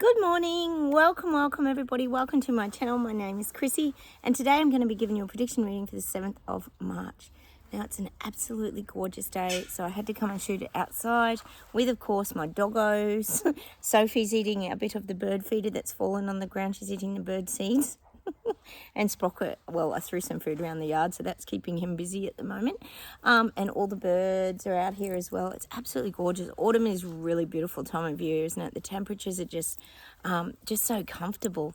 Good morning, welcome everybody, welcome to my channel. My name is Chrissy and today I'm going to be giving you a prediction reading for the 7th of March. Now it's an absolutely gorgeous day, so I had to come and shoot it outside with, of course, my doggos. Sophie's eating a bit of the bird feeder that's fallen on the ground. She's eating the bird seeds. And Sprocket, well, I threw some food around the yard, so that's keeping him busy at the moment. And all the birds are out here as well. It's absolutely gorgeous. Autumn is a really beautiful time of year, isn't it? The temperatures are just so comfortable.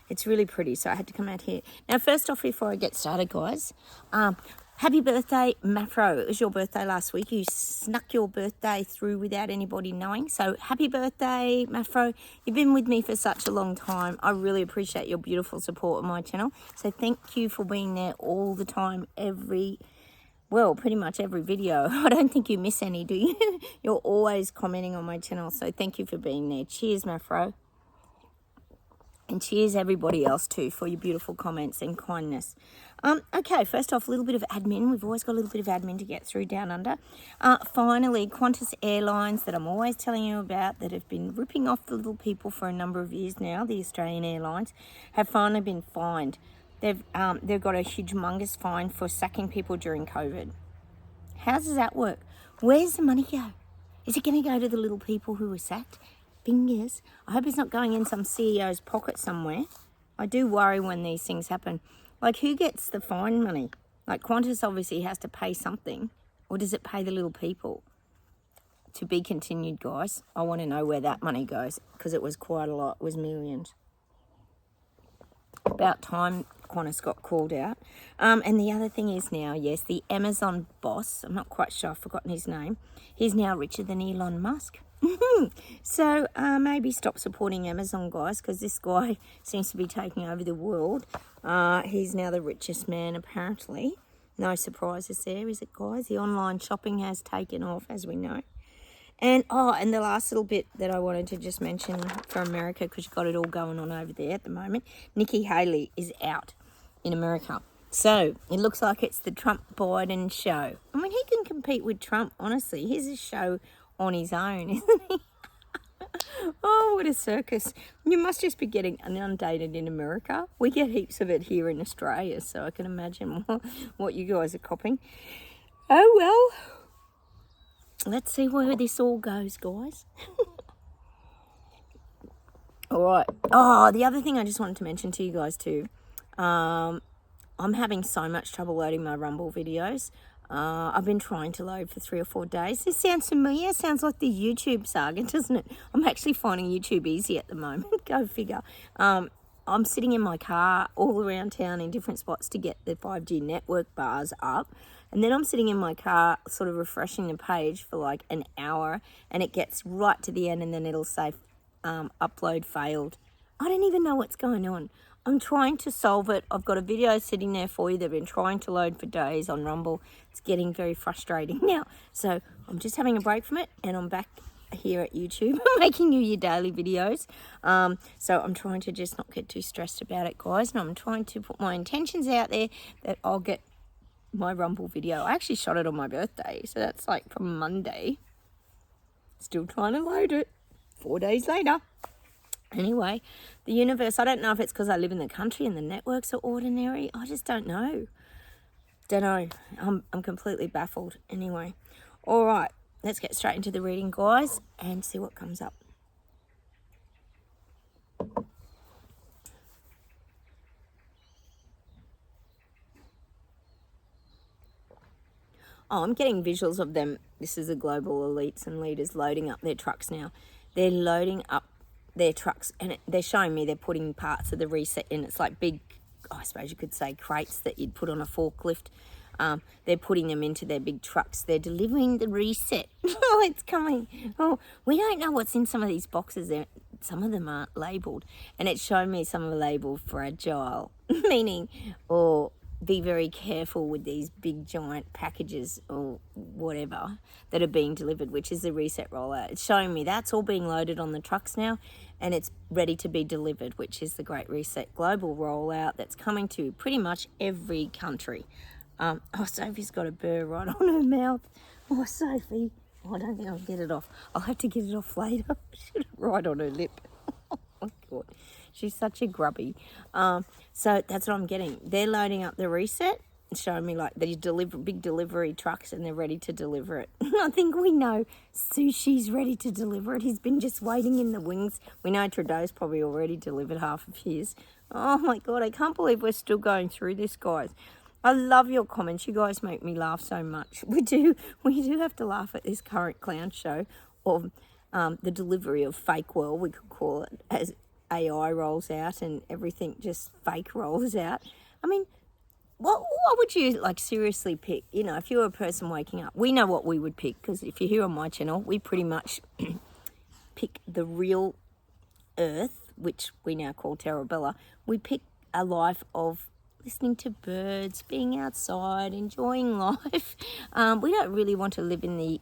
It's really pretty, so I had to come out here. Now, first off, before I get started, guys, happy birthday, Mafro. It was your birthday last week. You snuck your birthday through without anybody knowing. So happy birthday, Mafro. You've been with me for such a long time. I really appreciate your beautiful support of my channel. So thank you for being there all the time, pretty much every video. I don't think you miss any, do you? You're always commenting on my channel. So thank you for being there. Cheers, Mafro. And cheers everybody else too for your beautiful comments and kindness. Okay, first off, a little bit of admin. We've always got a little bit of admin to get through down under. Finally, Qantas Airlines that I'm always telling you about, that have been ripping off the little people for a number of years now, the Australian Airlines, have finally been fined. They've got a humongous fine for sacking people during COVID. How does that work? Where's the money go? Is it going to go to the little people who were sacked? Fingers. I hope it's not going in some CEO's pocket somewhere. I do worry when these things happen. Like, who gets the fine money? Like, Qantas obviously has to pay something. Or does it pay the little people? To be continued, guys. I want to know where that money goes, because it was quite a lot. It was millions. About time Qantas got called out. And the other thing is now, yes, the Amazon boss, I'm not quite sure, I've forgotten his name, he's now richer than Elon Musk. So maybe stop supporting Amazon, guys, because this guy seems to be taking over the world. He's now the richest man, apparently. No surprises there, is it, guys? The online shopping has taken off, as we know. And the last little bit that I wanted to just mention for America, because you've got it all going on over there at the moment, Nikki Haley is out in America. So it looks like it's the Trump-Biden show. I mean, he can compete with Trump, honestly. Here's a show on his own, isn't he? Oh, what a circus. You must just be getting inundated in America. We get heaps of it here in Australia, so I can imagine what you guys are copping. Oh, well. Let's see where this all goes, guys. All right. Oh, the other thing I just wanted to mention to you guys too. I'm having so much trouble loading my Rumble videos. I've been trying to load for 3 or 4 days. This sounds familiar. It sounds like the YouTube saga, doesn't it? I'm actually finding YouTube easy at the moment. Go figure. I'm sitting in my car all around town in different spots to get the 5G network bars up. And then I'm sitting in my car sort of refreshing the page for like an hour. And it gets right to the end and then it'll say upload failed. I don't even know what's going on. I'm trying to solve it. I've got a video sitting there for you that I've been trying to load for days on Rumble. It's getting very frustrating now. So I'm just having a break from it and I'm back here at YouTube making you your daily videos. So I'm trying to just not get too stressed about it, guys. And I'm trying to put my intentions out there that I'll get my Rumble video. I actually shot it on my birthday. So that's like from Monday. Still trying to load it 4 days later. Anyway, the universe, I don't know if it's because I live in the country and the networks are ordinary. I just don't know. I'm completely baffled. Anyway, all right, let's get straight into the reading, guys, and see what comes up. Oh, I'm getting visuals of them. This is the global elites and leaders loading up their trucks now. They're loading up their trucks and they're showing me they're putting parts of the reset in. It's like big, I suppose you could say, crates that you'd put on a forklift. They're putting them into their big trucks. They're delivering the reset. Oh, it's coming. Oh, we don't know what's in some of these boxes. Some of them aren't labelled. And it's showing me some are labelled fragile, meaning, be very careful with these big giant packages or whatever that are being delivered, which is the reset rollout. It's showing me that's all being loaded on the trucks now and it's ready to be delivered, which is the Great Reset global rollout that's coming to pretty much every country. Sophie's got a burr right on her mouth. Oh, Sophie. Oh, I don't think I'll get it off. I'll have to get it off later. Right on her lip. God. She's such a grubby. So that's what I'm getting. They're loading up the reset, showing me like they deliver big delivery trucks and they're ready to deliver it. I think we know Sushi's ready to deliver it. He's been just waiting in the wings. We know Trudeau's probably already delivered half of his. Oh my God, I can't believe we're still going through this, guys. I love your comments. You guys make me laugh so much. We do have to laugh at this current clown show of the delivery of fake world, we could call it, as AI rolls out and everything just fake rolls out. I mean, what would you like seriously pick? You know, if you were a person waking up, we know what we would pick, because if you're here on my channel, we pretty much pick the real Earth, which we now call Terra Bella. We pick a life of listening to birds, being outside, enjoying life. We don't really want to live in the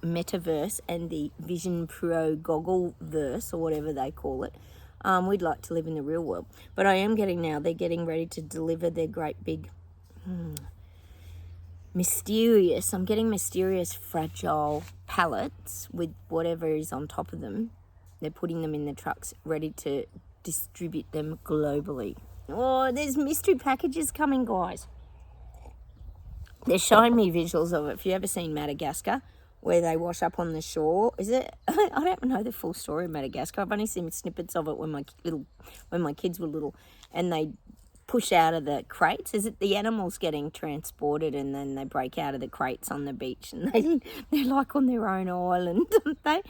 metaverse and the Vision Pro goggle verse, or whatever they call it. We'd like to live in the real world. But I am getting now, they're getting ready to deliver their great big mysterious, I'm getting mysterious fragile pallets with whatever is on top of them. They're putting them in the trucks, ready to distribute them globally. Oh, there's mystery packages coming, guys. They're showing me visuals of it. If you've ever seen Madagascar, where they wash up on the shore, is it? I don't know the full story of Madagascar. I've only seen snippets of it when my kids were little, and they push out of the crates. Is it the animals getting transported and then they break out of the crates on the beach and they're like on their own island, don't they?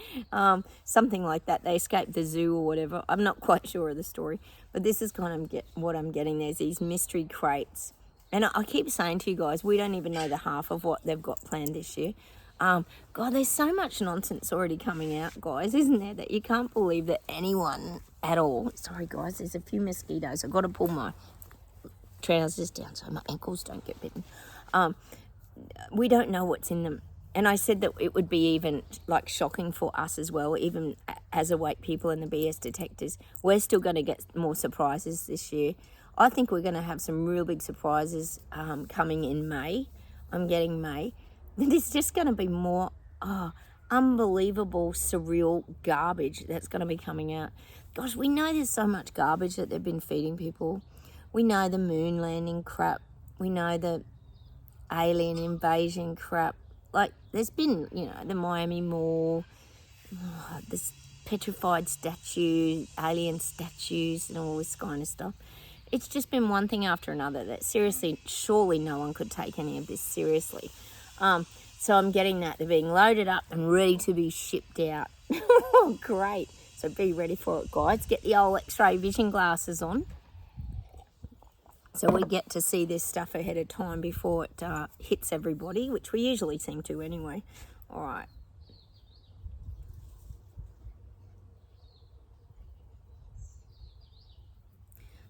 Something like that. They escape the zoo or whatever. I'm not quite sure of the story, but this is kind of what I'm getting. There's these mystery crates, and I keep saying to you guys, we don't even know the half of what they've got planned this year. God, there's so much nonsense already coming out, guys, isn't there, that you can't believe that anyone at all. Sorry guys, there's a few mosquitoes. I've got to pull my trousers down so my ankles don't get bitten. We don't know what's in them, and I said that it would be even like shocking for us as well, even as awake people and the BS detectors. We're still going to get more surprises this year. I think we're going to have some real big surprises coming in May. I'm getting May. There's just going to be more unbelievable surreal garbage that's going to be coming out. Gosh, we know there's so much garbage that they've been feeding people. We know the moon landing crap. We know the alien invasion crap. Like, there's been, you know, the Miami Mall, this petrified statue, alien statues and all this kind of stuff. It's just been one thing after another that seriously, surely no one could take any of this seriously. So I'm getting that. They're being loaded up and ready to be shipped out. Great. So be ready for it, guys. Get the old X-ray vision glasses on, so we get to see this stuff ahead of time before it hits everybody, which we usually seem to anyway. All right.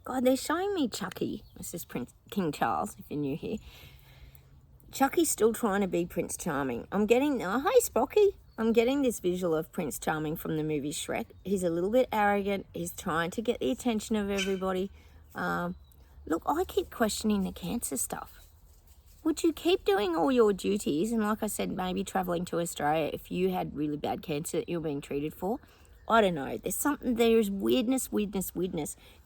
God, they're showing me Chucky. This is King Charles, if you're new here. Chucky's still trying to be Prince Charming. I'm getting, oh, hey, Sprocky. I'm getting this visual of Prince Charming from the movie Shrek. He's a little bit arrogant. He's trying to get the attention of everybody. Look, I keep questioning the cancer stuff. Would you keep doing all your duties, and like I said, maybe travelling to Australia if you had really bad cancer that you're being treated for? I don't know. There's weirdness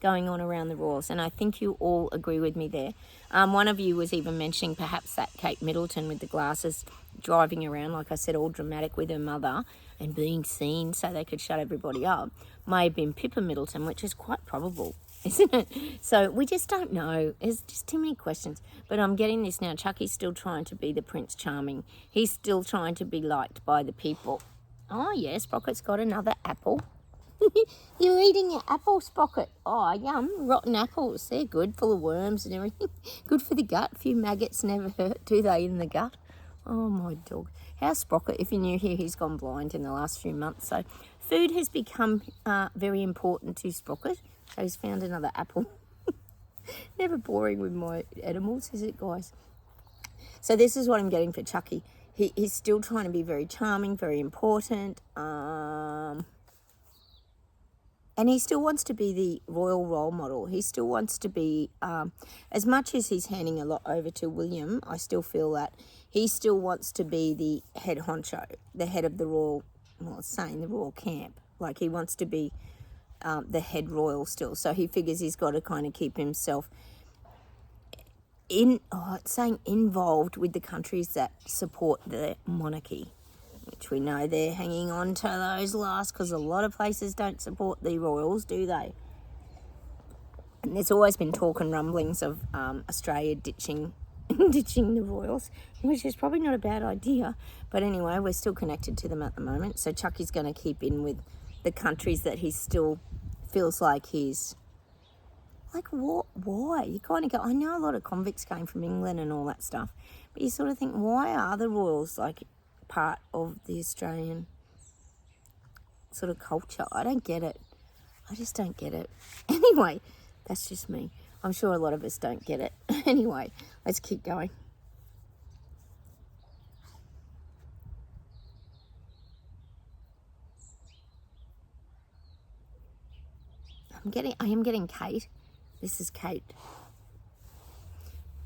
going on around the Royals, and I think you all agree with me there. One of you was even mentioning perhaps that Kate Middleton with the glasses driving around, like I said, all dramatic with her mother and being seen so they could shut everybody up, may have been Pippa Middleton, which is quite probable, isn't it? So we just don't know. There's just too many questions. But I'm getting this now. Chucky's still trying to be the Prince Charming. He's still trying to be liked by the people. Oh, yes, Sprocket's got another apple. You're eating your apple, Sprocket. Oh, yum, rotten apples. They're good, full of worms and everything. Good for the gut. A few maggots never hurt, do they, in the gut? Oh, my dog. How's Sprocket? If you're new here, he's gone blind in the last few months. So food has become very important to Sprocket. So he's found another apple. Never boring with my animals, is it, guys? So this is what I'm getting for Chucky. He's still trying to be very charming, very important. And he still wants to be the royal role model. He still wants to be, as much as he's handing a lot over to William, I still feel that he still wants to be the head honcho, the head of the royal, well, saying the royal camp. Like, he wants to be the head royal still. So he figures he's got to kind of keep himself it's saying involved with the countries that support the monarchy, which we know they're hanging on to those last, because a lot of places don't support the royals, do they? And there's always been talk and rumblings of Australia ditching the royals, which is probably not a bad idea. But anyway, we're still connected to them at the moment. So Chucky's going to keep in with the countries that he still feels like he's... Like, what? Why? You kind of go, I know a lot of convicts came from England and all that stuff, but you sort of think, why are the royals, like, part of the Australian sort of culture? I don't get it. I just don't get it. Anyway, that's just me. I'm sure a lot of us don't get it. Anyway, let's keep going. I am getting Kate. This is Kate.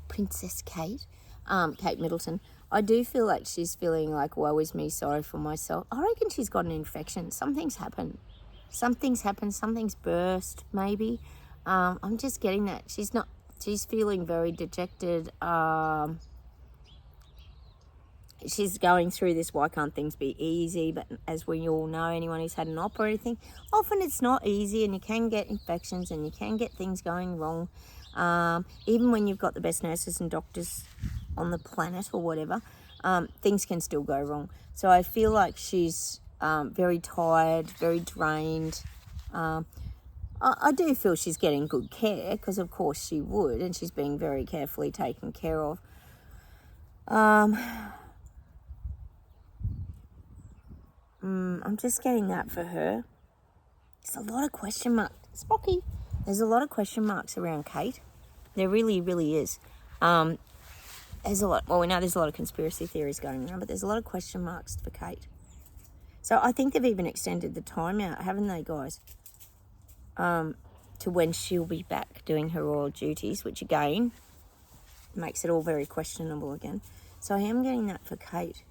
Princess Kate. Kate Middleton. I do feel like she's feeling like, woe is me, sorry for myself. I reckon she's got an infection. Something's happened. Something's burst, maybe. I'm just getting that. She's feeling very dejected. She's going through this, why can't things be easy? But as we all know, anyone who's had an op or anything, often it's not easy, and you can get infections and you can get things going wrong. Even when you've got the best nurses and doctors on the planet or whatever, things can still go wrong. So I feel like she's very tired, very drained. I do feel she's getting good care, because of course she would, and she's being very carefully taken care of. I'm just getting that for her. There's a lot of question marks. Spocky. There's a lot of question marks around Kate. There really, really is. There's a lot. Well, we know there's a lot of conspiracy theories going around, but there's a lot of question marks for Kate. So I think they've even extended the time out, haven't they, guys? To when she'll be back doing her royal duties, which again makes it all very questionable again. So I am getting that for Kate.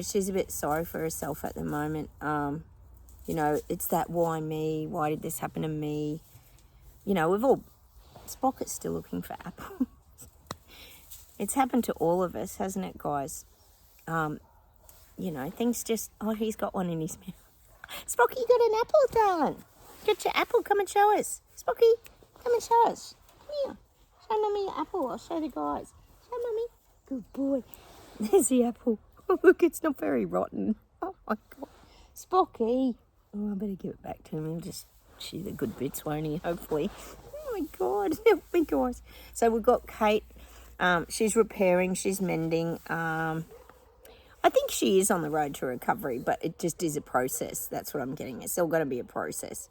She's a bit sorry for herself at the moment. You know, it's that, why me? Why did this happen to me? You know, Spocket's still looking for apples. It's happened to all of us, hasn't it, guys? You know, things just... Oh, he's got one in his mouth. Spocky, you got an apple, darling. Get your apple. Come and show us. Spocky, come and show us. Come here. Show Mummy your apple. I'll show the guys. Show Mummy. Good boy. There's the apple. Look, it's not very rotten. Oh, my God. Spocky. Oh, I better give it back to him. He'll just chew the good bits, won't he? Hopefully. Oh, my God. Help me, guys. So we've got Kate. She's repairing. She's mending. I think she is on the road to recovery, but it just is a process. That's what I'm getting. It's still going to be a process.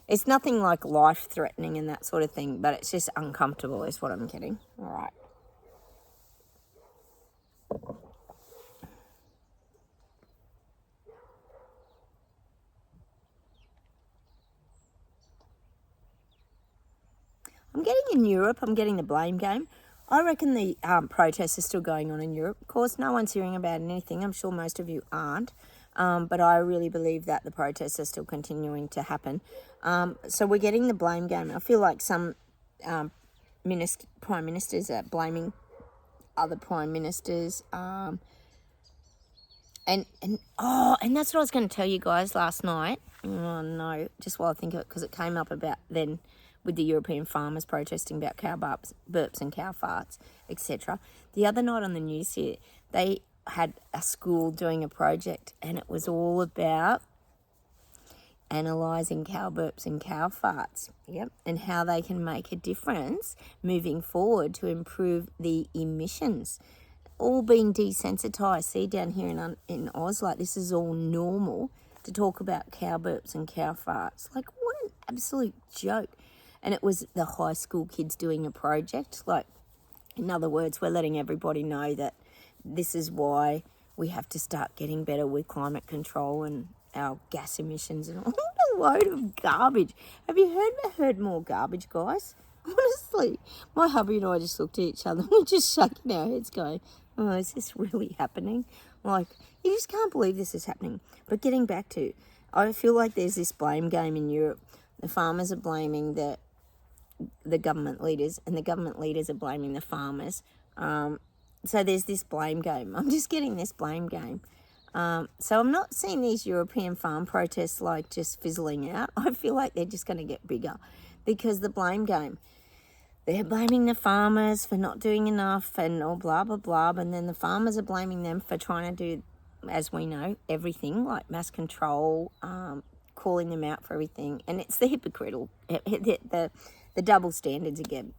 It's nothing like life-threatening and that sort of thing, but it's just uncomfortable is what I'm getting. All right. I'm getting in Europe, I'm getting the blame game. I reckon the protests are still going on in Europe. Of course, no one's hearing about anything. I'm sure most of you aren't. But I really believe that the protests are still continuing to happen. So we're getting the blame game. I feel like some prime ministers are blaming other prime ministers. And that's what I was going to tell you guys last night. Oh, no, just while I think of it, because it came up about then with the European farmers protesting about cow burps and cow farts, etc. The other night on the news here, they had a school doing a project, and it was all about analysing cow burps and cow farts, and how they can make a difference moving forward to improve the emissions. All being desensitised. See, down here in Oz, like, this is all normal to talk about cow burps and cow farts. Like, what an absolute joke. And it was the high school kids doing a project. Like, in other words, we're letting everybody know that this is why we have to start getting better with climate control and our gas emissions and all. A load of garbage. Have you heard more garbage, guys? Honestly, my hubby and I just looked at each other and we're just shaking our heads going, oh, is this really happening? Like, you just can't believe this is happening. But getting back to, I feel like there's this blame game in Europe. The farmers are blaming the government leaders, and the government leaders are blaming the farmers. So there's this blame game. I'm just getting this blame game. So I'm not seeing these European farm protests like just fizzling out. I feel like they're just going to get bigger because the blame game. They're blaming the farmers for not doing enough and all blah, blah, blah. And then the farmers are blaming them for trying to do, as we know, everything like mass control, calling them out for everything. And it's the hypocritical, the double standards again.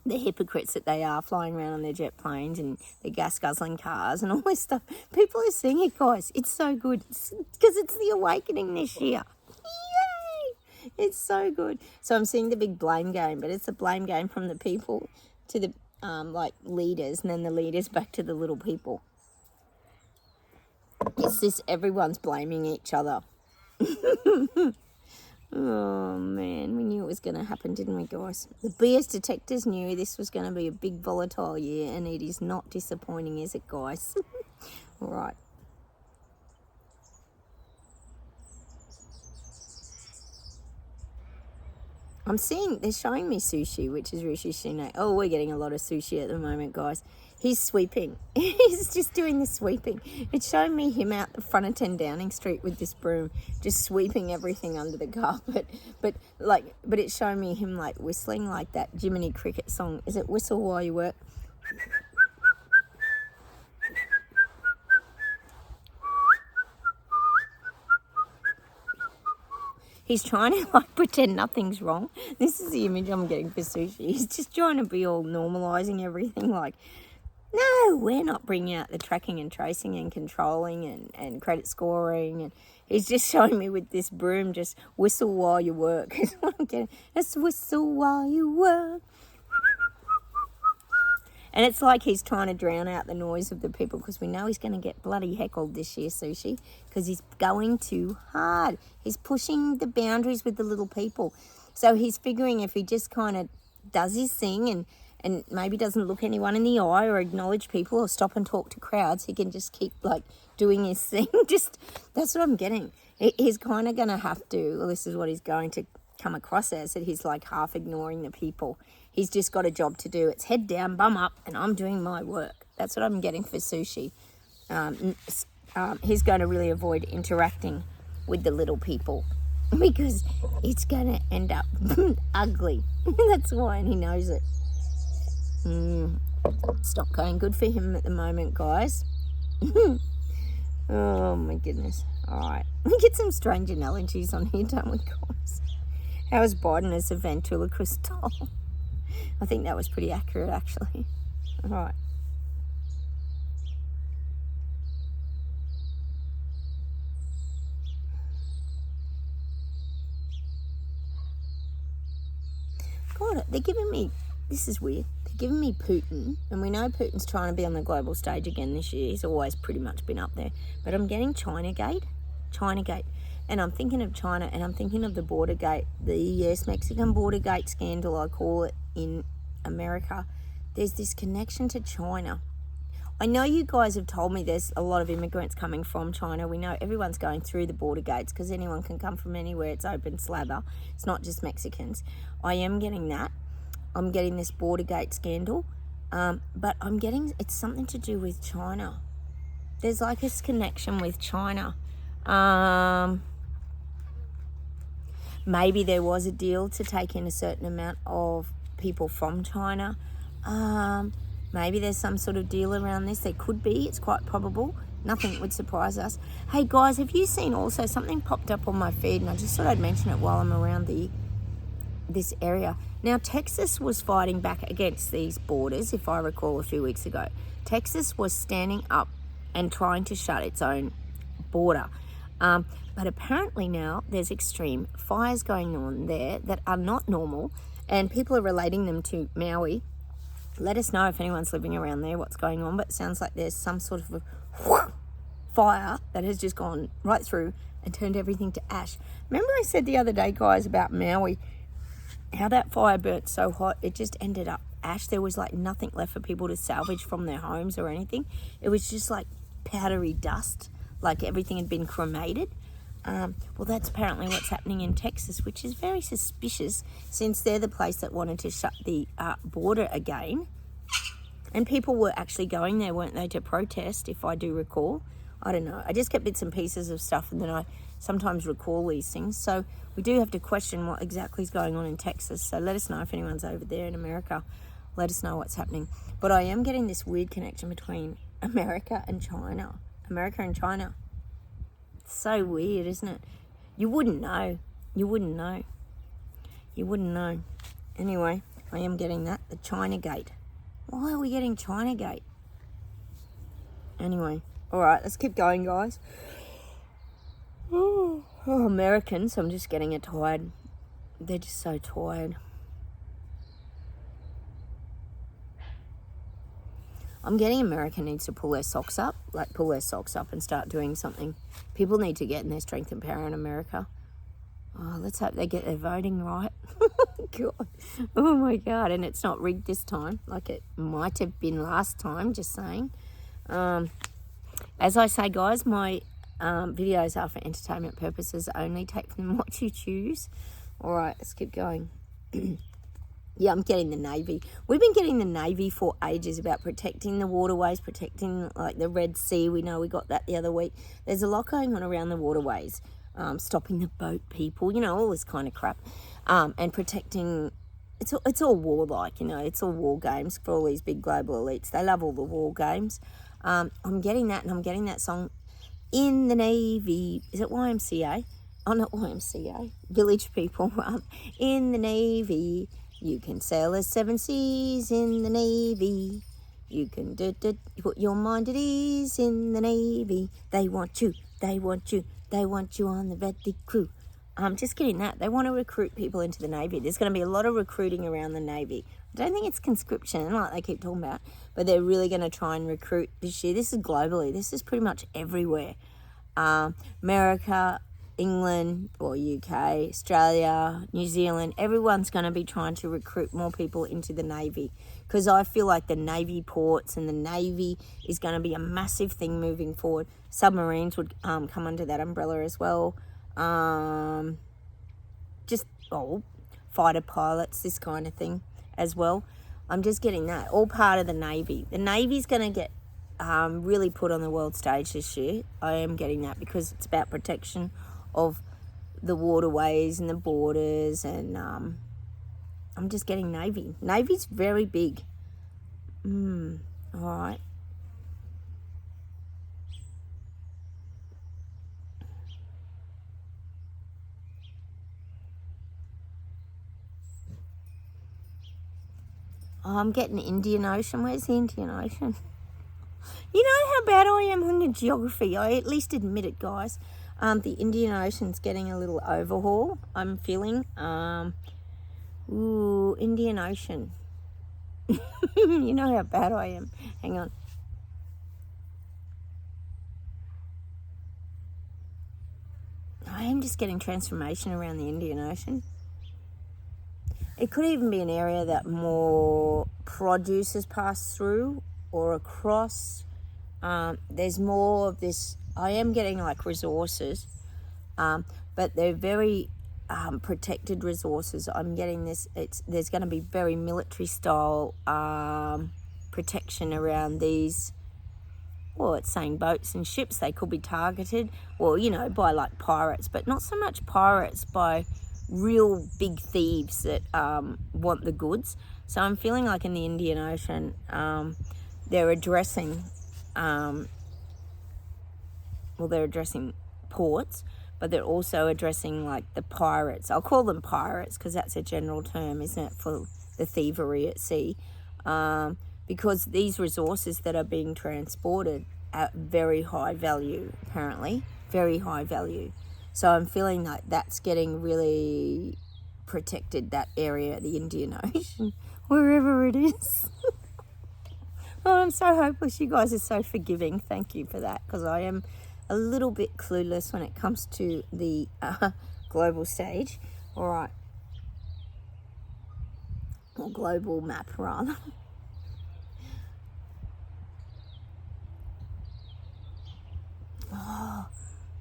The hypocrites that they are, flying around on their jet planes and their gas-guzzling cars and all this stuff. People are seeing it, guys. It's so good because it's the awakening this year. Yay! It's so good. So I'm seeing the big blame game, but it's a blame game from the people to the leaders, and then the leaders back to the little people. It's this everyone's blaming each other. Oh, man, we knew it was going to happen, didn't we, guys? The BS detectors knew this was going to be a big volatile year, and it is not disappointing, is it, guys? All right. I'm seeing, they're showing me sushi, which is Rishi Sunak. Oh, we're getting a lot of sushi at the moment, guys. He's sweeping. He's just doing the sweeping. It's showing me him out the front of 10 Downing Street with this broom, just sweeping everything under the carpet. But it's showing me him like whistling like that Jiminy Cricket song. Is it Whistle While You Work? He's trying to like pretend nothing's wrong. This is the image I'm getting for sushi. He's just trying to be all normalising everything like, no, we're not bringing out the tracking and tracing and controlling and credit scoring. And he's just showing me with this broom, just whistle while you work. Is what I'm getting. Just whistle while you work. And it's like he's trying to drown out the noise of the people because we know he's going to get bloody heckled this year, Sushi, because he's going too hard. He's pushing the boundaries with the little people. So he's figuring if he just kind of does his thing and maybe doesn't look anyone in the eye or acknowledge people or stop and talk to crowds, he can just keep like doing his thing. Just that's what I'm getting. He's kind of going to have to, well, this is what he's going to come across as, that he's like half ignoring the people. He's just got a job to do. It's head down, bum up, and I'm doing my work. That's what I'm getting for Sushi. He's going to really avoid interacting with the little people because it's going to end up ugly. That's why, and he knows it. It's not going good for him at the moment, guys. Oh, my goodness. All right. We get some strange analogies on here, don't we, guys? How is Biden as a ventriloquist doll? I think that was pretty accurate, actually. All right. God, they're giving me, this is weird, they're giving me Putin, and we know Putin's trying to be on the global stage again this year. He's always pretty much been up there. But I'm getting Chinagate. And I'm thinking of China, and I'm thinking of the border gate, the US-Mexican border gate scandal, I call it, in America. There's this connection to China. I know you guys have told me there's a lot of immigrants coming from China. We know everyone's going through the border gates because anyone can come from anywhere. It's open slather. It's not just Mexicans. I am getting that. I'm getting this border gate scandal. But I'm getting, it's something to do with China. There's like this connection with China. Maybe there was a deal to take in a certain amount of people from China. Maybe there's some sort of deal around this. There could be. It's quite probable. Nothing would surprise us. Hey, guys, have you seen also something popped up on my feed, and I just thought I'd mention it while I'm around this area. Now, Texas was fighting back against these borders, if I recall, a few weeks ago. Texas was standing up and trying to shut its own border. But apparently now there's extreme fires going on there that are not normal, and people are relating them to Maui. Let us know if anyone's living around there what's going on, but it sounds like there's some sort of a fire that has just gone right through and turned everything to ash. Remember I said the other day, guys, about Maui, how that fire burnt so hot, it just ended up ash. There was like nothing left for people to salvage from their homes or anything. It was just like powdery dust, like everything had been cremated. Well, that's apparently what's happening in Texas, which is very suspicious since they're the place that wanted to shut the border again. And people were actually going there, weren't they, to protest, if I do recall. I don't know. I just get bits and pieces of stuff and then I sometimes recall these things. So we do have to question what exactly is going on in Texas. So let us know if anyone's over there in America. Let us know what's happening. But I am getting this weird connection between America and China. America and China. It's so weird, isn't it? You wouldn't know. You wouldn't know. You wouldn't know. Anyway, I am getting that. The China Gate. Why are we getting China Gate? Anyway. All right, let's keep going, guys. Oh, Americans, I'm just getting tired. They're just so tired. I'm getting America needs to pull their socks up, and start doing something. People need to get in their strength and power in America. Oh, let's hope they get their voting right. God. Oh my God, and it's not rigged this time, like it might have been last time, just saying. As I say, guys, my videos are for entertainment purposes only. Take from them what you choose. All right, let's keep going. Yeah, I'm getting the Navy. We've been getting the Navy for ages about protecting the waterways, protecting like the Red Sea. We know we got that the other week. There's a lot going on around the waterways, stopping the boat people, you know, all this kind of crap, and protecting. It's all war-like, you know. It's all war games for all these big global elites. They love all the war games. I'm getting that, and I'm getting that song, In the Navy. Is it YMCA? Oh, not YMCA. Village People. In the Navy. You can sail the 7 seas in the Navy. You can put your mind at ease in the Navy. They want you, they want you, they want you on the ready crew. I'm just getting that. They want to recruit people into the Navy. There's going to be a lot of recruiting around the Navy. I don't think it's conscription like they keep talking about, but they're really going to try and recruit this year. This is globally. This is pretty much everywhere. America, England or UK, Australia, New Zealand, everyone's going to be trying to recruit more people into the Navy, because I feel like the Navy ports and the Navy is going to be a massive thing moving forward. Submarines would come under that umbrella as well. Fighter pilots, this kind of thing as well. I'm just getting that. All part of the Navy. The Navy's going to get really put on the world stage this year. I am getting that because it's about protection of the waterways and the borders, and I'm just getting Navy. Navy's very big. All right. Oh, I'm getting Indian Ocean. Where's the Indian Ocean? You know how bad I am on the geography. I at least admit it, guys. The Indian Ocean's getting a little overhaul, I'm feeling. Indian Ocean. You know how bad I am. Hang on. I am just getting transformation around the Indian Ocean. It could even be an area that more producers pass through or across. There's more of this. I am getting like resources, but they're very protected resources. I'm getting this. There's going to be very military style protection around these. Well, it's saying boats and ships. They could be targeted, well, you know, by like pirates, but not so much pirates, by real big thieves that want the goods. So I'm feeling like in the Indian Ocean, they're addressing. They're addressing ports, but they're also addressing like the pirates. I'll call them pirates because that's a general term, isn't it, for the thievery at sea? Because these resources that are being transported are very high value, apparently, very high value. So I'm feeling like that's getting really protected, that area, the Indian Ocean, wherever it is. Oh, I'm so hopeless. You guys are so forgiving. Thank you for that, because I am a little bit clueless when it comes to the global stage. All right. Or global map, rather. Oh,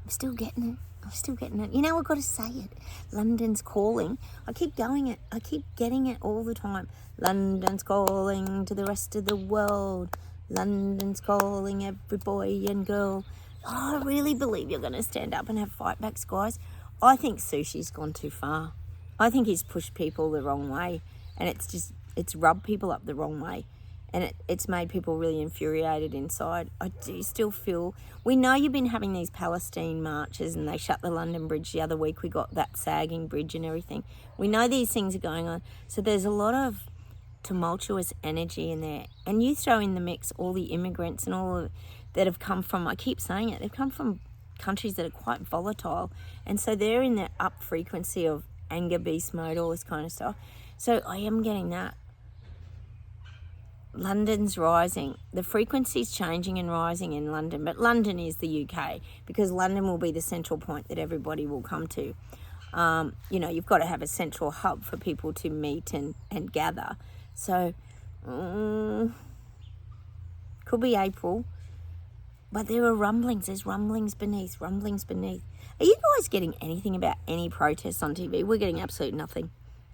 I'm still getting it. I'm still getting it. You know, I've got to say it. London's calling. I keep getting it all the time. London's calling to the rest of the world. London's calling every boy and girl. Oh, I really believe you're going to stand up and have fight backs, guys. I think Sushi's gone too far. I think he's pushed people the wrong way, and it's rubbed people up the wrong way, and it's made people really infuriated inside. I do still feel, we know you've been having these Palestine marches, and they shut the London Bridge the other week. We got that sagging bridge and everything. We know these things are going on, so there's a lot of tumultuous energy in there, and you throw in the mix all the immigrants and all that have come from, I keep saying it, they've come from countries that are quite volatile, and so they're in that up frequency of anger, beast mode, all this kind of stuff. So I am getting that. London's rising. The frequency's changing and rising in London, but London is the UK, because London will be the central point that everybody will come to. You know, you've got to have a central hub for people to meet and gather. So, could be April, but there are rumblings. There's rumblings beneath. Are you guys getting anything about any protests on TV? We're getting absolutely nothing.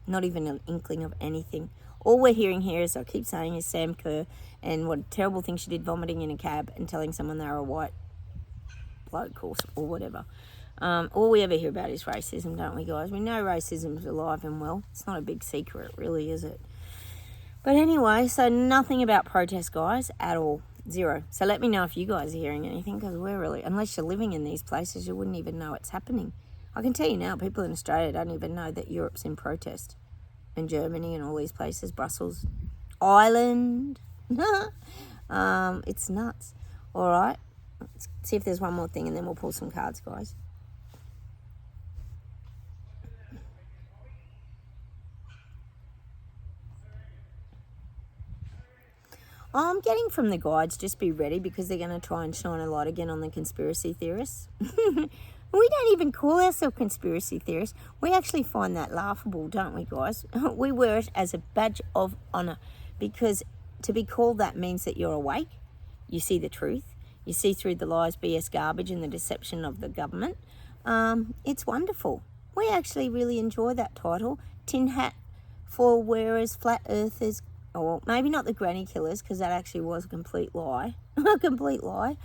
Not even an inkling of anything. All we're hearing here, as I keep saying, is Sam Kerr and what a terrible thing she did, vomiting in a cab and telling someone they were a white bloke or whatever. All we ever hear about is racism, don't we, guys? We know racism's alive and well. It's not a big secret, really, is it? But anyway, so nothing about protest, guys, at all. Zero. So let me know if you guys are hearing anything, because we're really, unless you're living in these places, you wouldn't even know it's happening. I can tell you now, people in Australia don't even know that Europe's in protest. And Germany and all these places, Brussels, Ireland. It's nuts. All right. Let's see if there's one more thing, and then we'll pull some cards, guys. I'm getting from the guides, just be ready, because they're going to try and shine a light again on the conspiracy theorists. We don't even call ourselves conspiracy theorists. We actually find that laughable, don't we, guys? We wear it as a badge of honour, because to be called that means that you're awake, you see the truth, you see through the lies, BS, garbage and the deception of the government. It's wonderful. We actually really enjoy that title. Tin hat for wearers, flat earthers, or maybe not the granny killers, because that actually was a complete lie. A complete lie.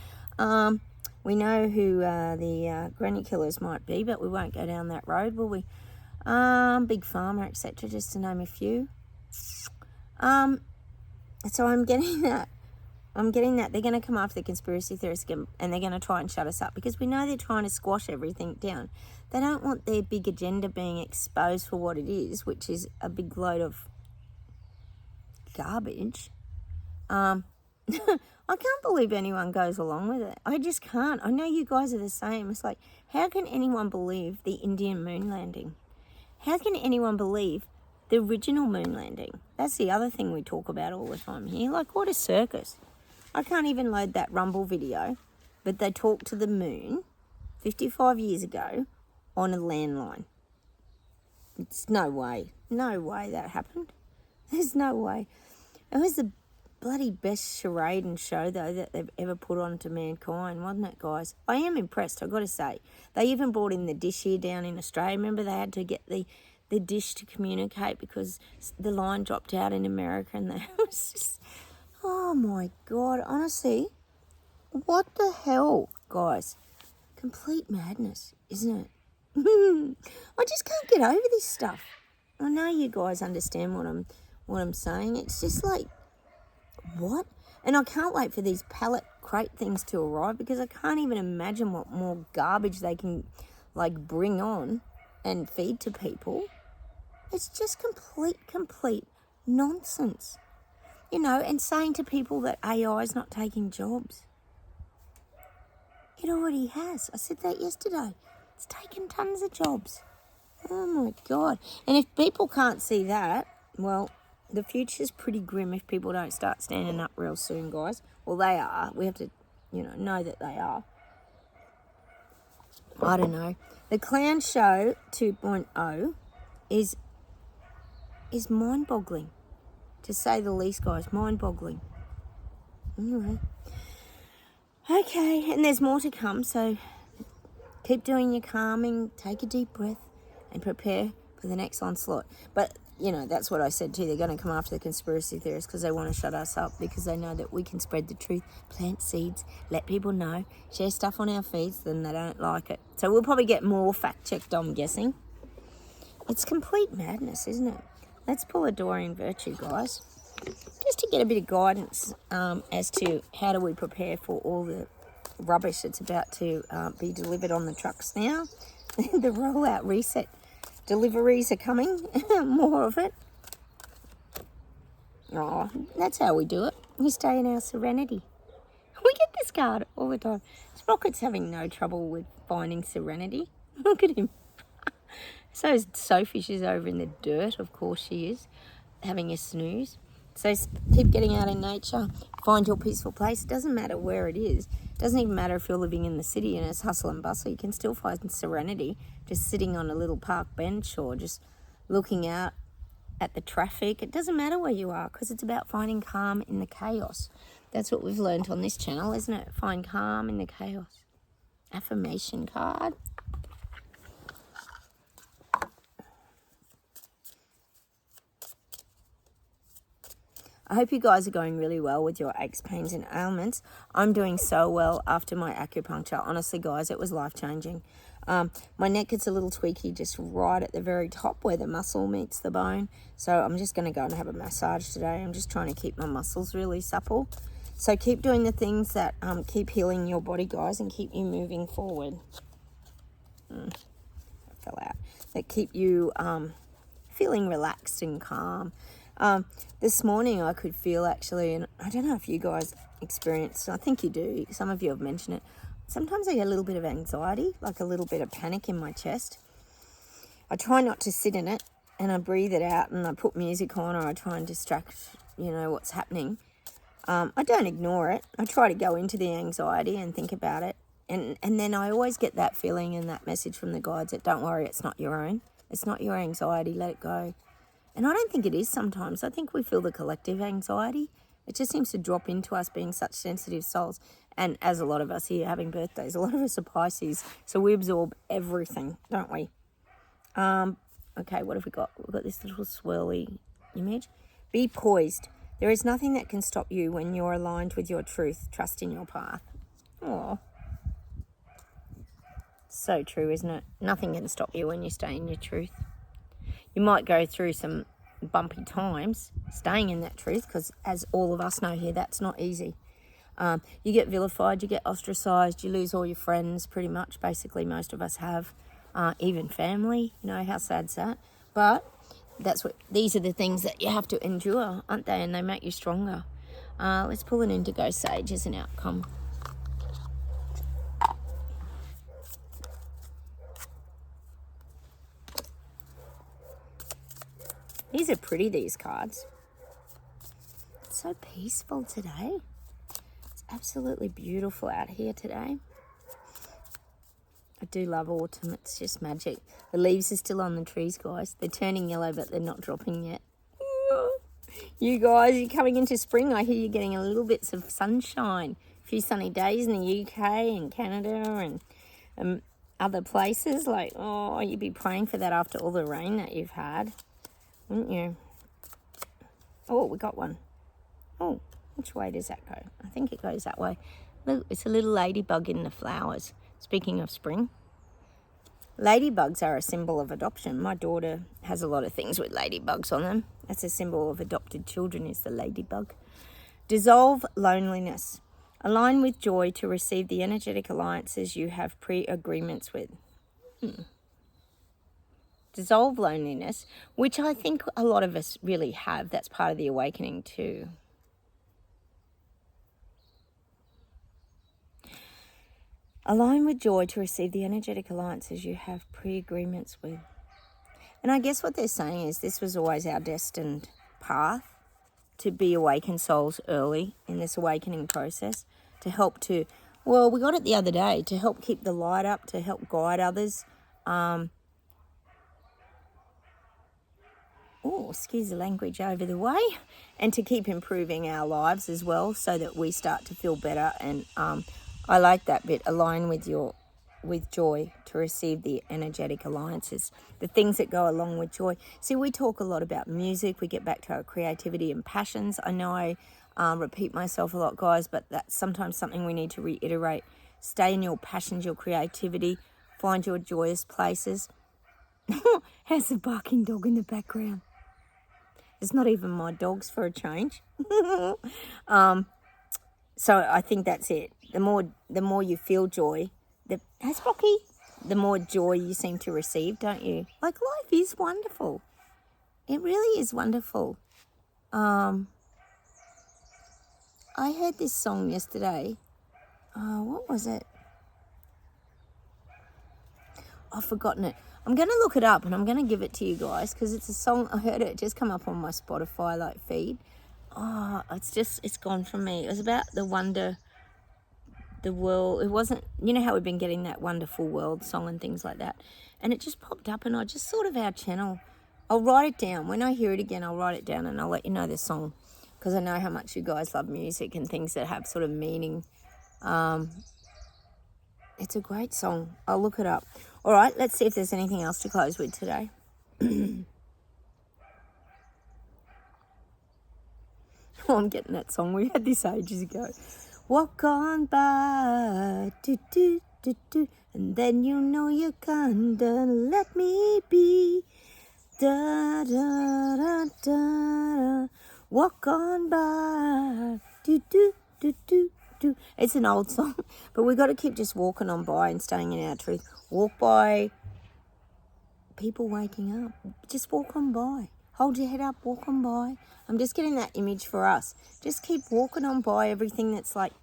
We know who the granny killers might be, but we won't go down that road, will we? Big Pharma, etc., just to name a few. So I'm getting that. They're going to come after the conspiracy theorists again, and they're going to try and shut us up, because we know they're trying to squash everything down. They don't want their big agenda being exposed for what it is, which is a big load of garbage. I can't believe anyone goes along with it. I just can't. I know you guys are the same. It's like, how can anyone believe the Indian moon landing? How can anyone believe the original moon landing? That's the other thing we talk about all the time here. Like, what a circus. I can't even load that Rumble video, but they talked to the moon 55 years ago on a landline. It's no way that happened. There's no way. It was the bloody best charade and show, though, that they've ever put on to mankind, wasn't it, guys? I am impressed, I've got to say. They even brought in the dish here down in Australia. Remember, they had to get the dish to communicate because the line dropped out in America, and that was just, oh my God, honestly, what the hell, guys? Complete madness, isn't it? I just can't get over this stuff. I know you guys understand what I'm saying. It's just like, what? And I can't wait for these pallet crate things to arrive, because I can't even imagine what more garbage they can like bring on and feed to people. It's just complete nonsense. You know, and saying to people that AI is not taking jobs. It already has. I said that yesterday. It's taken tons of jobs. Oh my God. And if people can't see that, well, the future's pretty grim if people don't start standing up real soon, guys. Well, they are. We have to, know that they are. I don't know. The Clown Show 2.0 is mind-boggling, to say the least, guys. Mind-boggling. Anyway. Okay, and there's more to come, so Keep doing your calming, take a deep breath, and prepare for the next onslaught. But, you know, that's what I said too. They're going to come after the conspiracy theorists because they want to shut us up, because they know that we can spread the truth, plant seeds, let people know, share stuff on our feeds, then they don't like it. So we'll probably get more fact-checked, I'm guessing. It's complete madness, isn't it? Let's pull a Dorian Virtue, guys, just to get a bit of guidance as to how do we prepare for all the rubbish that's about to be delivered on the trucks now. The rollout reset deliveries are coming. More of it. Oh, that's how we do it. We stay in our serenity. We get this card all the time. Sprocket's having no trouble with finding serenity. Look at him. So Sophie, she's over in the dirt. Of course she is, having a snooze. So keep getting out in nature. Find your peaceful place. It doesn't matter where it is. It doesn't even matter if you're living in the city and it's hustle and bustle. You can still find serenity just sitting on a little park bench or just looking out at the traffic. It doesn't matter where you are, because it's about finding calm in the chaos. That's what we've learned on this channel, isn't it? Find calm in the chaos. Affirmation card. I hope you guys are going really well with your aches, pains and ailments. I'm doing so well after my acupuncture. Honestly, guys, it was life-changing. My neck gets a little tweaky just right at the very top where the muscle meets the bone. So I'm just going to go and have a massage today. I'm just trying to keep my muscles really supple. So keep doing the things that keep healing your body, guys, and keep you moving forward. I fell out. That keep you feeling relaxed and calm. This morning I could feel, actually, and I don't know if you guys experience, I think you do, some of you have mentioned it, sometimes I get a little bit of anxiety, like a little bit of panic in my chest. I try not to sit in it, and I breathe it out, and I put music on, or I try and distract, you know, what's happening. I don't ignore it. I try to go into the anxiety and think about it, and then I always get that feeling and that message from the guides that don't worry, it's not your own. It's not your anxiety, let it go. And I don't think it is sometimes. I think we feel the collective anxiety. It just seems to drop into us being such sensitive souls. And as a lot of us here having birthdays, a lot of us are Pisces. So we absorb everything, don't we? Okay, what have we got? We've got this little swirly image. Be poised. There is nothing that can stop you when you're aligned with your truth. Trust in your path. Oh, so true, isn't it? Nothing can stop you when you stay in your truth. You might go through some bumpy times staying in that truth, because as all of us know here, that's not easy. You get vilified, you get ostracized, you lose all your friends pretty much. Basically, most of us have, even family. You know, how sad's that? But these are the things that you have to endure, aren't they? And they make you stronger. Let's pull an indigo sage as an outcome. These are pretty, these cards. It's so peaceful today. It's absolutely beautiful out here today. I do love autumn. It's just magic. The leaves are still on the trees, guys. They're turning yellow, but they're not dropping yet. You guys, you're coming into spring. I hear you're getting a little bits of sunshine. A few sunny days in the UK and Canada and other places. Like, oh, you'd be praying for that after all the rain that you've had, wouldn't you? Oh, we got one. Oh, which way does that go? I think it goes that way. Look, it's a little ladybug in the flowers. Speaking of spring, ladybugs are a symbol of adoption. My daughter has a lot of things with ladybugs on them. That's a symbol of adopted children, is the ladybug. Dissolve loneliness. Align with joy to receive the energetic alliances you have pre-agreements with. Dissolve loneliness, which I think a lot of us really have. That's part of the awakening too. Align with joy to receive the energetic alliances you have pre-agreements with. And I guess what they're saying is this was always our destined path, to be awakened souls early in this awakening process, to help to, well, we got it the other day, to help keep the light up, to help guide others. Excuse the language over the way, and to keep improving our lives as well, so that we start to feel better. And I like that bit, align with your with joy, to receive the energetic alliances, the things that go along with joy. See, we talk a lot about music. We get back to our creativity and passions. I know I repeat myself a lot, guys, but that's sometimes something we need to reiterate. Stay in your passions, your creativity. Find your joyous places. How's the barking dog in the background? It's not even my dogs for a change. So I think that's it. The more you feel joy, hey Spocky, the more joy you seem to receive, don't you? Like, life is wonderful. It really is wonderful. I heard this song yesterday. What was it? I've forgotten it. I'm going to look it up and I'm going to give it to you guys because it's a song. I heard it just come up on my Spotify feed. Oh, it's gone from me. It was about the world. It wasn't, you know how we've been getting that wonderful world song and things like that. And it just popped up and I just thought of our channel. I'll write it down. When I hear it again, I'll write it down and I'll let you know the song because I know how much you guys love music and things that have sort of meaning. It's a great song. I'll look it up. All right, let's see if there's anything else to close with today. Oh, I'm getting that song. We had this ages ago. Walk on by, do, do, do, do, and then you know you're gonna let me be. Da, da, da, da. Walk on by, do, do, do, do, do. It's an old song, but we've got to keep just walking on by and staying in our truth. Walk by people waking up. Just walk on by. Hold your head up, walk on by. I'm just getting that image for us. Just keep walking on by everything that's like,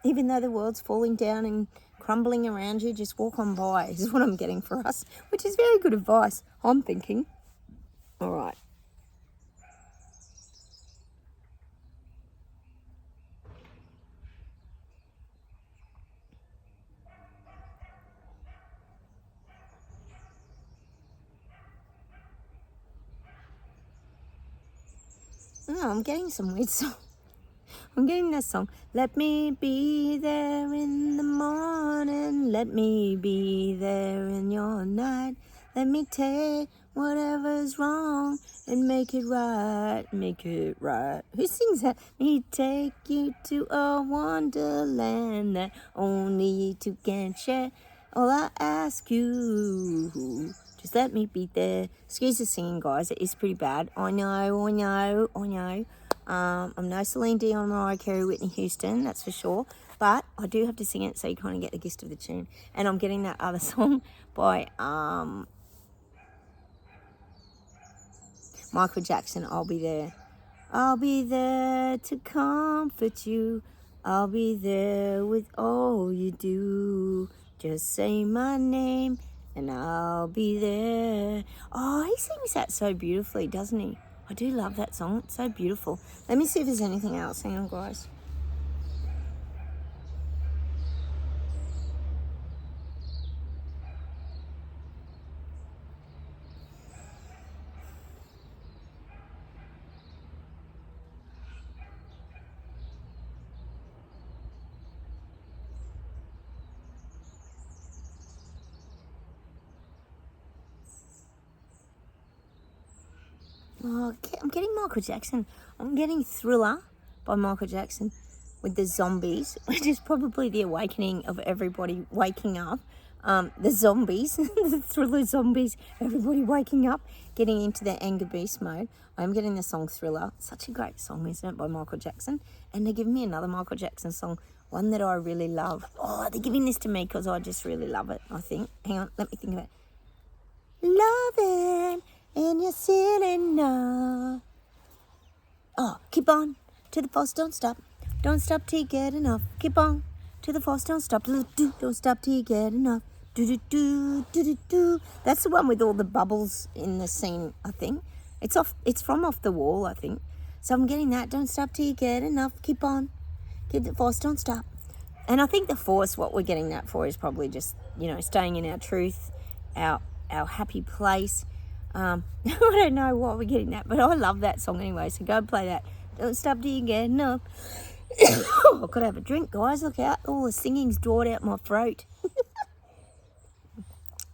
even though the world's falling down and crumbling around you, just walk on by is what I'm getting for us, which is very good advice, I'm thinking. All right. Oh, I'm getting some weird song. I'm getting that song. Let me be there in the morning. Let me be there in your night. Let me take whatever's wrong and make it right. Make it right. Who sings that? Me take you to a wonderland that only two can share. All I ask you, just let me be there. Excuse the singing, guys. It is pretty bad. I know. I'm no Celine Dion, Mariah Carey, Whitney Houston, that's for sure. But I do have to sing it so you kind of get the gist of the tune. And I'm getting that other song by Michael Jackson, I'll Be There. I'll be there to comfort you. I'll be there with all you do. Just say my name and I'll be there. Oh, he sings that so beautifully, doesn't he? I do love that song. It's so beautiful. Let me see if there's anything else. Hang on, guys. Oh, I'm getting Michael Jackson. I'm getting Thriller by Michael Jackson with the zombies, which is probably the awakening of everybody waking up. The zombies, the Thriller zombies, everybody waking up, getting into their anger beast mode. I'm getting the song Thriller. Such a great song, isn't it, by Michael Jackson? And they're giving me another Michael Jackson song, one that I really love. Oh, they're giving this to me because I just really love it, I think. Hang on, let me think of it. Loving and you're silly now. Oh, keep on to the force, don't stop. Don't stop till you get enough. Keep on to the force, don't stop. Don't stop till you get enough. Do. That's the one with all the bubbles in the scene, I think. It's from Off the Wall, I think. So I'm getting that. Don't stop till you get enough. Keep on. Keep the force, don't stop. And I think the force, what we're getting that for is probably just, staying in our truth, our happy place. I don't know why we're getting that, but I love that song anyway, so go and play that. Don't stop till you get enough. I've got to have a drink, guys. Look out. All the singing's drawed out my throat.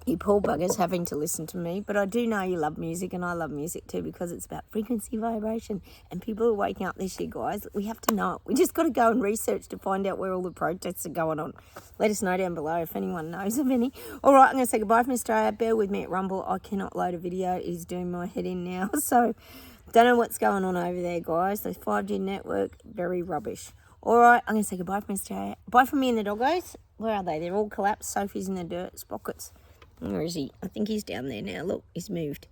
You poor buggers having to listen to me, but I do know you love music, and I love music too, because it's about frequency, vibration, and people are waking up this year, guys. We have to know it. We just got to go and research to find out where all the protests are going on. Let us know down below if anyone knows of any. All right, I'm going to say goodbye from Australia. Bear with me at Rumble. I cannot load a video. It is doing my head in now, so don't know what's going on over there, guys. The 5G network, very rubbish. All right, I'm going to say goodbye from Australia. Bye from me and the doggos. Where are they? They're all collapsed. Sophie's in the dirt. Spockets. Where is he? I think he's down there now. Look, he's moved.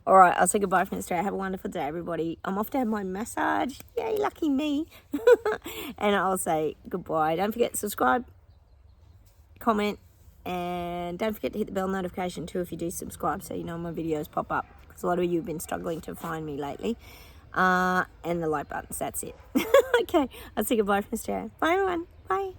All right, I'll say goodbye from Australia. Have a wonderful day, everybody. I'm off to have my massage. Yay, lucky me. And I'll say goodbye. Don't forget to subscribe, comment, and don't forget to hit the bell notification too if you do subscribe, so you know my videos pop up, because a lot of you have been struggling to find me lately. And the like buttons. That's it. Okay, I'll say goodbye from Australia. Bye, everyone. Bye.